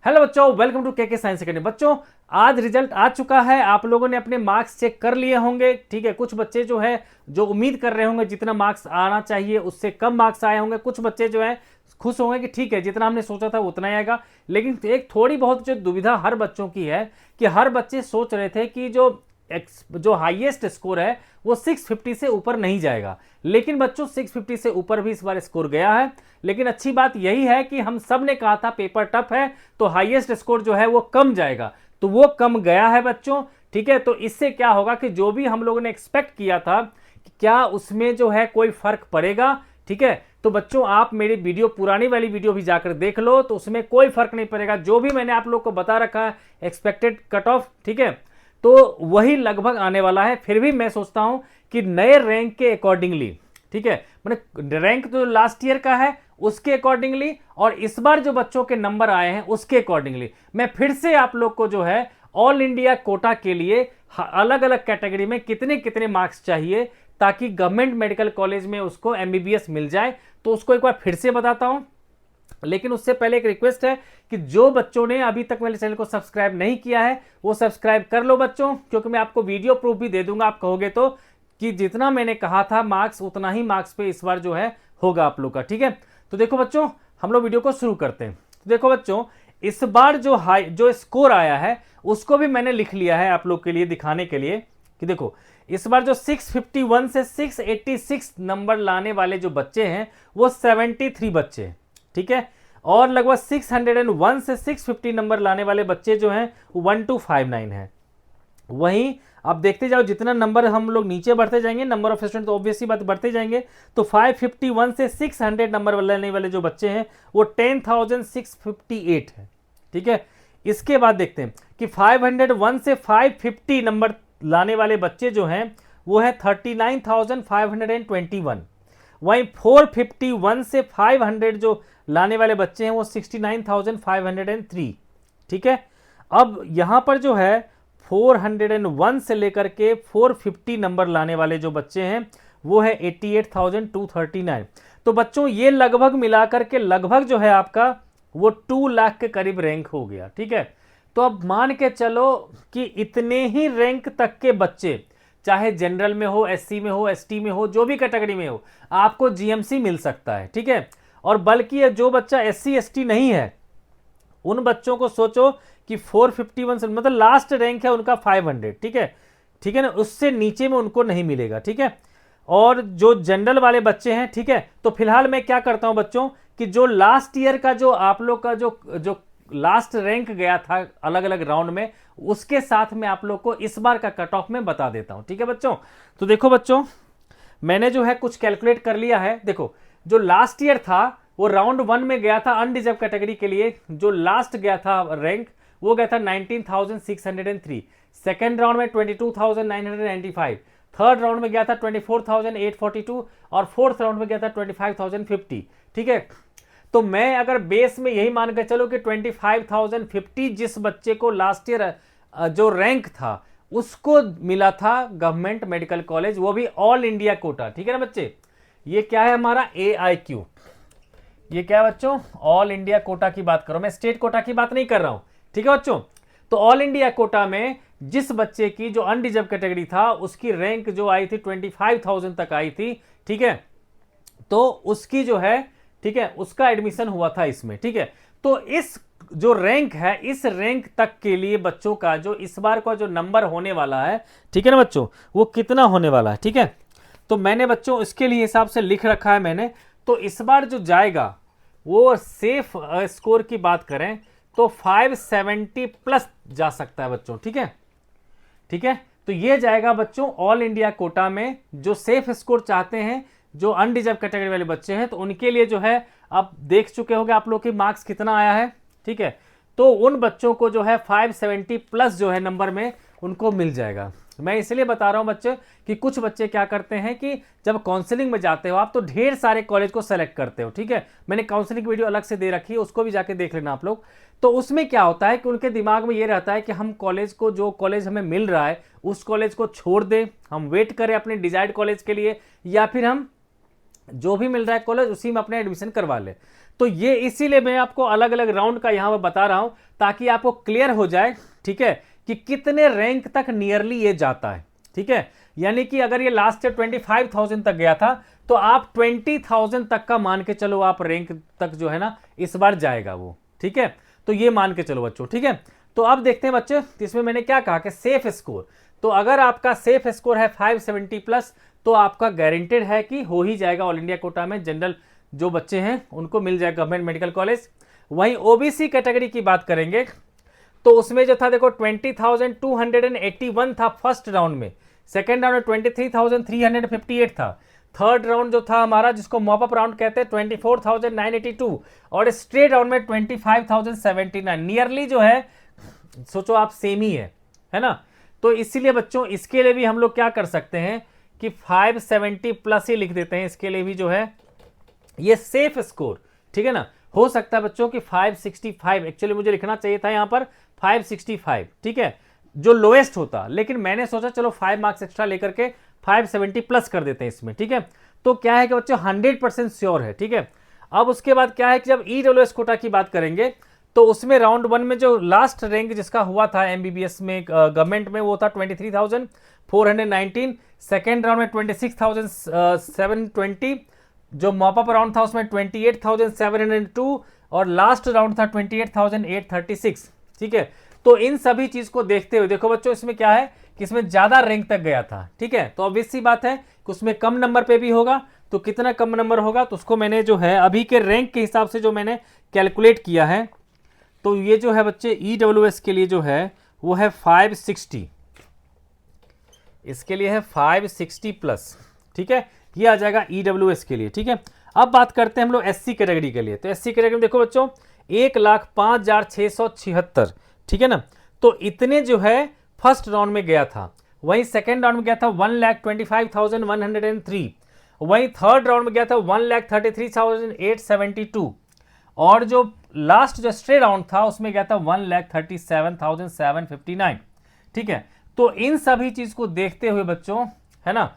Hello बच्चों, welcome to के science academy. बच्चों, आज रिजल्ट आ चुका है। आप लोगों ने अपने मार्क्स चेक कर लिए होंगे। ठीक है, कुछ बच्चे जो है जो उम्मीद कर रहे होंगे जितना मार्क्स आना चाहिए उससे कम मार्क्स आए होंगे। कुछ बच्चे जो है खुश होंगे कि ठीक है, जितना हमने सोचा था उतना ही आएगा। लेकिन एक थोड़ी बहुत जो दुविधा हर बच्चों की है कि हर बच्चे सोच रहे थे कि जो हाईएस्ट स्कोर है वो 650 से ऊपर नहीं जाएगा। लेकिन बच्चों 650 से ऊपर भी इस बार स्कोर गया है। लेकिन अच्छी बात यही है कि हम सब ने कहा था पेपर टफ है तो हाईएस्ट स्कोर जो है वो कम जाएगा, तो वो कम गया है बच्चों। ठीक है, तो इससे क्या होगा कि जो भी हम लोगों ने एक्सपेक्ट किया था कि क्या उसमें जो है कोई फर्क पड़ेगा। ठीक है, तो बच्चों आप मेरी वीडियो पुरानी वाली वीडियो भी जाकर देख लो, तो उसमें कोई फर्क नहीं पड़ेगा। जो भी मैंने आप लोग को बता रखा है एक्सपेक्टेड कट ऑफ, ठीक है, तो वही लगभग आने वाला है। फिर भी मैं सोचता हूं कि नए रैंक के अकॉर्डिंगली, ठीक है, मैंने रैंक तो लास्ट ईयर का है उसके अकॉर्डिंगली और इस बार जो बच्चों के नंबर आए हैं उसके अकॉर्डिंगली मैं फिर से आप लोग को जो है ऑल इंडिया कोटा के लिए अलग अलग कैटेगरी में कितने कितने मार्क्स चाहिए ताकि गवर्नमेंट मेडिकल कॉलेज में उसको एमबीबीएस मिल जाए, तो उसको एक बार फिर से बताता हूं। लेकिन उससे पहले एक रिक्वेस्ट है कि जो बच्चों ने अभी तक मेरे चैनल को सब्सक्राइब नहीं किया है वो सब्सक्राइब कर लो बच्चों, क्योंकि मैं आपको वीडियो प्रूफ भी दे दूंगा। आप कहोगे तो कि जितना मैंने कहा था मार्क्स उतना ही मार्क्स पे इस बार जो है होगा आप लोग का। ठीक है, तो देखो बच्चों हम लोग वीडियो को शुरू करते हैं। तो देखो बच्चों, इस बार जो स्कोर आया है उसको भी मैंने लिख लिया है आप लोग के लिए दिखाने के लिए कि देखो इस बार जो 651 से 686 नंबर लाने वाले जो बच्चे हैं वो 73 बच्चे हैं। ठीक है, और लगभग 601 से 650 नंबर लाने वाले बच्चे जो हैं 1259 है। वहीं अब देखते जाओ जितना नंबर हम लोग नीचे बढ़ते जाएंगे नंबर ऑफ स्टूडेंट तो ऑब्वियसली बात बढ़ते जाएंगे, तो 551 से 600 नंबर लाने वाले जो बच्चे हैं वो 10,658 है। ठीक है, इसके बाद देखते हैं कि 501 से 550 नंबर लाने वाले बच्चे जो हैं वो है 39,521। वहीं 451 से 500 जो लाने वाले बच्चे हैं वो 69,503। ठीक है, अब यहां पर जो है 401 से लेकर के 450 नंबर लाने वाले जो बच्चे हैं वो है 88,239। तो बच्चों ये लगभग मिलाकर के लगभग जो है आपका वो 2 लाख के करीब रैंक हो गया। ठीक है, तो अब मान के चलो कि इतने ही रैंक तक के बच्चे चाहे जनरल में हो, एससी में हो, एसटी में हो, जो भी कैटेगरी में हो आपको जीएमसी मिल सकता है। ठीक है, और बल्कि जो बच्चा एससी एसटी नहीं है उन बच्चों को सोचो कि 451 से मतलब लास्ट रैंक है उनका 500। ठीक है, ठीक है ना, उससे नीचे में उनको नहीं मिलेगा। ठीक है, और जो जनरल वाले बच्चे हैं, ठीक है, तो फिलहाल मैं क्या करता हूं बच्चों कि जो लास्ट ईयर का जो आप लोग का जो लास्ट रैंक गया था अलग अलग राउंड में उसके साथ में आप लोग को इस बार का कट ऑफ में बता देता हूं। ठीक है बच्चों, तो देखो बच्चों मैंने जो है कुछ कैलकुलेट कर लिया है। देखो जो लास्ट ईयर था वो राउंड 1 में गया था अनडिजर्व कैटेगरी के लिए, जो लास्ट गया था रैंक वो गया था 19,603। सेकेंड राउंड में 22,995, थर्ड राउंड में गया था 24,842 और फोर्थ राउंड में गया था 25,050। ठीक है, तो मैं अगर बेस में यही मान कर चलो कि 25,050 जिस बच्चे को लास्ट ईयर जो रैंक था उसको मिला था गवर्नमेंट मेडिकल कॉलेज, वो भी ऑल इंडिया कोटा। ठीक है ना बच्चे, ये क्या है हमारा AIQ, ये क्या है बच्चों ऑल इंडिया कोटा की बात करो, मैं स्टेट कोटा की बात नहीं कर रहा हूं। ठीक है बच्चों, तो ऑल इंडिया कोटा में जिस बच्चे की जो अनडिजर्व कैटेगरी था उसकी रैंक जो आई थी 25,000 तक आई थी। ठीक है, तो उसकी जो है, ठीक है, उसका एडमिशन हुआ था इसमें। ठीक है, तो इस जो रैंक है इस रैंक तक के लिए बच्चों का जो इस बार का जो नंबर होने वाला है, ठीक है ना बच्चों, वो कितना होने वाला है। ठीक है, तो मैंने बच्चों इसके लिए हिसाब से लिख रखा है मैंने, तो इस बार जो जाएगा वो सेफ स्कोर की बात करें तो 570 प्लस जा सकता है बच्चों। ठीक है, ठीक है, तो ये जाएगा बच्चों ऑल इंडिया कोटा में। जो सेफ स्कोर चाहते हैं जो अनडिजर्व कैटेगरी वाले बच्चे हैं तो उनके लिए जो है आप देख चुके होंगे आप लोग की मार्क्स कितना आया है। ठीक है, तो उन बच्चों को जो है 570 प्लस जो है नंबर में उनको मिल जाएगा। मैं इसलिए बता रहा हूं बच्चे कि कुछ बच्चे क्या करते हैं कि जब काउंसलिंग में जाते हो आप तो ढेर सारे कॉलेज को सेलेक्ट करते हो। ठीक है, मैंने काउंसलिंग वीडियो अलग से दे रखी है, उसको भी जाके देख लेना आप लोग। तो उसमें क्या होता है कि उनके दिमाग में ये रहता है कि हम कॉलेज को, जो कॉलेज हमें मिल रहा है उस कॉलेज को छोड़ दें, हम वेट करें अपने डिजायर्ड कॉलेज के लिए, या फिर हम जो भी मिल रहा है कॉलेज उसी में अपने एडमिशन करवा ले। तो ये इसीलिए मैं आपको अलग अलग राउंड का यहाँ पर बता रहा हूँ ताकि आपको क्लियर हो जाए, ठीक है, कि कितने रैंक तक नियरली ये जाता है, ठीक है। यानी कि अगर ये लास्ट ईयर 25,000 तक गया था तो आप 20,000 तक का मान के चलो, आप रैंक तक जो है ना इस बार जाएगा वो, ठीक है। तो ये मान के चलो बच्चों, ठीक है। तो अब देखते हैं बच्चे, इसमें मैंने क्या कहा कि सेफ स्कोर, तो अगर आपका सेफ स्कोर है 570 प्लस तो आपका गारंटेड है कि हो ही जाएगा ऑल इंडिया कोटा में, जनरल जो बच्चे हैं उनको मिल जाएगा गवर्नमेंट मेडिकल कॉलेज। वहीं ओबीसी कैटेगरी की बात करेंगे तो उसमें जो था देखो 20,281 था फर्स्ट राउंड में, सेकेंड राउंड में 23,358 था, थर्ड राउंड जो था हमारा जिसको मॉपअप राउंड कहते हैं 24,982 और स्ट्रेट राउंड में 25,079, नियरली जो है सोचो आप सेम ही है ना। तो इसीलिए बच्चों इसके लिए भी हम लोग क्या कर सकते हैं कि 570 प्लस ही लिख देते हैं, इसके लिए भी जो है ये सेफ स्कोर, ठीक है ना। हो सकता है बच्चों कि 565, एक्चुअली मुझे लिखना चाहिए था यहाँ पर 565, ठीक है, जो लोएस्ट होता, लेकिन मैंने सोचा चलो 5 मार्क्स एक्स्ट्रा लेकर के 570 प्लस कर देते हैं इसमें, ठीक है। तो क्या है कि बच्चों 100% श्योर है, ठीक है। अब उसके बाद क्या है कि जब ईडब्ल्यूएस कोटा की बात करेंगे तो उसमें राउंड 1 में जो लास्ट रैंक जिसका हुआ था एमबीबीएस में गवर्नमेंट में वो था 23,419, सेकेंड राउंड में 26,720, जो मॉपअप राउंड था उसमें 28,702 और लास्ट राउंड था 28,836, ठीक है। तो इन सभी चीज को देखते हुए देखो बच्चों इसमें क्या है कि इसमें ज्यादा रैंक तक गया था, ठीक है। तो ऑब्वियस सी बात है कि उसमें कम नंबर पे भी होगा, तो कितना कम नंबर होगा तो उसको मैंने जो है अभी के रैंक के हिसाब से जो मैंने कैलकुलेट किया है, तो ये जो है बच्चे ईडब्ल्यूएस के लिए जो है वो है 560, इसके लिए है 560 प्लस, ठीक है, ये आ जाएगा ईडब्ल्यूएस के लिए, ठीक है। अब बात करते हैं हम लोग एससी कैटेगरी के लिए। तो एससी कैटेगरी में देखो बच्चों 1,05,676, ठीक है ना। तो इतने जो है फर्स्ट राउंड में गया था, वहीं सेकेंड राउंड में गया था 1,25,103, वहीं थर्ड राउंड में गया था 1,33,872 और जो लास्ट जो स्ट्रेट राउंड था उसमें गया था 1,37,759, ठीक है। तो इन सभी चीज को देखते हुए बच्चों, है ना,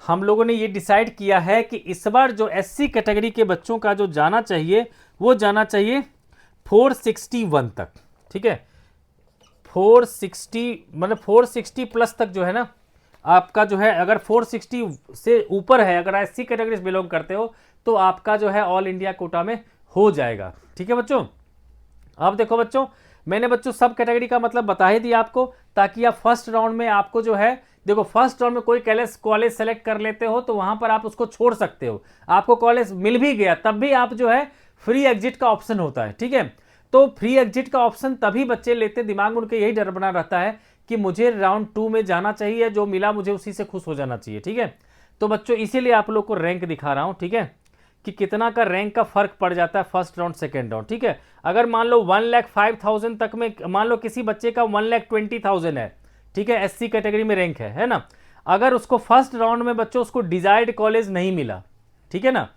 हम लोगों ने ये डिसाइड किया है कि इस बार जो एससी कैटेगरी के बच्चों का जो जाना चाहिए वो जाना चाहिए 461 तक, ठीक है। 460 मतलब 460 प्लस तक जो है ना आपका जो है, अगर 460 से ऊपर है, अगर एससी कैटेगरी से बिलोंग करते हो तो आपका जो है ऑल इंडिया कोटा में हो जाएगा, ठीक है बच्चों। अब देखो बच्चों मैंने बच्चों सब कैटेगरी का मतलब बता ही दिया आपको, ताकि आप फर्स्ट राउंड में आपको जो है देखो फर्स्ट राउंड में कोई कॉलेज सेलेक्ट कर लेते हो तो वहां पर आप उसको छोड़ सकते हो, आपको कॉलेज मिल भी गया तब भी आप जो है फ्री एग्जिट का ऑप्शन होता है, ठीक है। तो फ्री एग्जिट का ऑप्शन तभी बच्चे लेते, दिमाग में उनके यही डर बना रहता है कि मुझे राउंड 2 में जाना चाहिए, जो मिला मुझे उसी से खुश हो जाना चाहिए, ठीक है। तो बच्चों इसीलिए आप लोग को रैंक दिखा रहा हूं, ठीक है, कि कितना का रैंक का फर्क पड़ जाता है फर्स्ट राउंड सेकेंड राउंड, ठीक है। अगर मान लो 1,05,000 तक में, मान लो किसी बच्चे का 1,20,000 है, ठीक है, एससी कैटेगरी में रैंक है ना, अगर उसको फर्स्ट राउंड में बच्चों उसको डिजायर्ड कॉलेज नहीं मिला, ठीक है ना,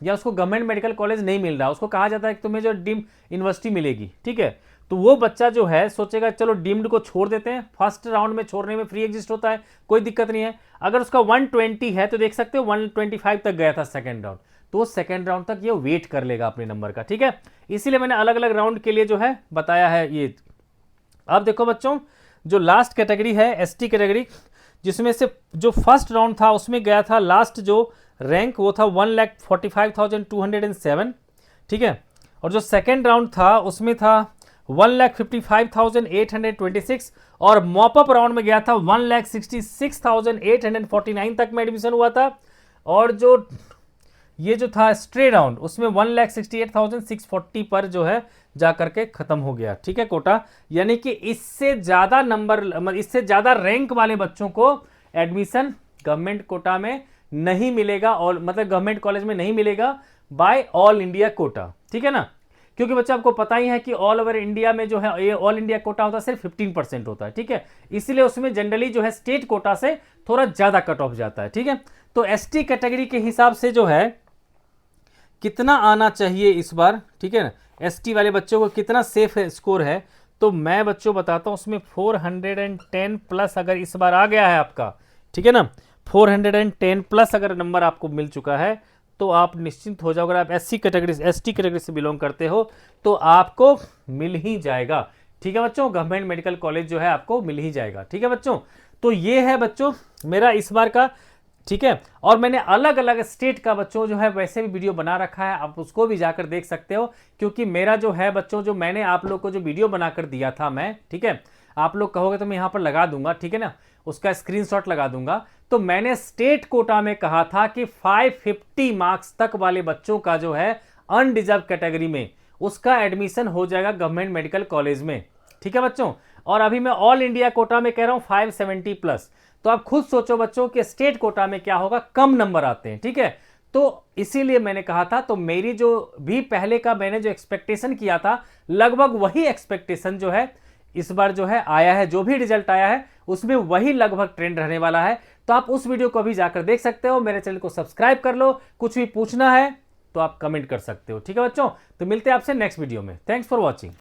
या उसको गवर्नमेंट मेडिकल कॉलेज नहीं मिल रहा, उसको कहा जाता है कि तुम्हें जो डीम्ड यूनिवर्सिटी मिलेगी, ठीक है, तो वो बच्चा जो है सोचेगा चलो डीम्ड को छोड़ देते हैं, फर्स्ट राउंड में छोड़ने में फ्री एग्जिस्ट होता है, कोई दिक्कत नहीं है। अगर उसका 120 है तो देख सकते हो 125 तक गया था सेकेंड राउंड, तो सेकेंड राउंड तक ये वेट कर लेगा अपने नंबर का, ठीक है। इसीलिए मैंने अलग अलग राउंड के लिए जो है बताया है ये। अब देखो बच्चों जो लास्ट कैटेगरी है एसटी कैटेगरी, जिसमें से जो फर्स्ट राउंड था उसमें गया था लास्ट जो रैंक वो था 1,45,207, ठीक है, और जो सेकेंड राउंड था उसमें था 1,55,826 और मॉपअप राउंड में गया था 1,66,849 तक में एडमिशन हुआ था, और जो ये जो था स्ट्रेट राउंड उसमें 1,68,640 पर जो है जा करके खत्म हो गया, ठीक है, कोटा। यानी कि इससे ज्यादा नंबर, इससे ज्यादा रैंक वाले बच्चों को एडमिशन गवर्नमेंट कोटा में नहीं मिलेगा, और मतलब गवर्नमेंट कॉलेज में नहीं मिलेगा बाय ऑल इंडिया कोटा, ठीक है ना। क्योंकि बच्चा आपको पता ही है कि ऑल ओवर इंडिया में जो है ये ऑल इंडिया कोटा होता है सिर्फ 15% होता है, ठीक है, इसलिए उसमें जनरली जो है स्टेट कोटा से थोड़ा ज्यादा कट ऑफ जाता है, ठीक है। तो एसटी कैटेगरी के हिसाब से जो है कितना आना चाहिए इस बार, ठीक है ना, एसटी वाले बच्चों को कितना सेफ स्कोर है, तो मैं बच्चों बताता हूं उसमें 410 प्लस अगर इस बार आ गया है आपका, ठीक है ना, 410 प्लस अगर नंबर आपको मिल चुका है तो आप निश्चिंत हो जाओ। अगर आप एसटी कैटेगरी से बिलोंग करते हो तो आपको मिल ही जाएगा। ठीक है बच्चों, गवर्नमेंट मेडिकल कॉलेज जो है आपको मिल ही जाएगा। ठीक है बच्चों, तो ये है बच्चों मेरा इस बार का। ठीक है, और मैंने अलग अलग स्टेट का बच्चों जो है वैसे भी वीडियो बना रखा है, आप उसको भी जाकर देख सकते हो। क्योंकि मेरा जो है बच्चों, जो मैंने आप लोग को जो वीडियो बनाकर दिया था मैं, ठीक है, आप लोग कहोगे तो मैं यहाँ पर लगा दूंगा, ठीक है ना, उसका स्क्रीनशॉट लगा दूंगा। तो मैंने स्टेट कोटा में कहा था कि 550 मार्क्स तक वाले बच्चों का जो है अनडिजर्व कैटेगरी में उसका एडमिशन हो जाएगा गवर्नमेंट मेडिकल कॉलेज में। ठीक है बच्चों, और अभी मैं ऑल इंडिया कोटा में कह रहा हूं 570 प्लस। तो आप खुद सोचो बच्चों कि स्टेट कोटा में क्या होगा, कम नंबर आते हैं। ठीक है, तो इसीलिए मैंने कहा था, तो मेरी जो भी पहले का मैंने जो एक्सपेक्टेशन किया था लगभग वही एक्सपेक्टेशन जो है इस बार जो है आया है। जो भी रिजल्ट आया है उसमें वही लगभग ट्रेंड रहने वाला है। तो आप उस वीडियो को अभी जाकर देख सकते हो। मेरे चैनल को सब्सक्राइब कर लो। कुछ भी पूछना है तो आप कमेंट कर सकते हो। ठीक है बच्चों, तो मिलते हैं आपसे नेक्स्ट वीडियो में। Thanks for watching.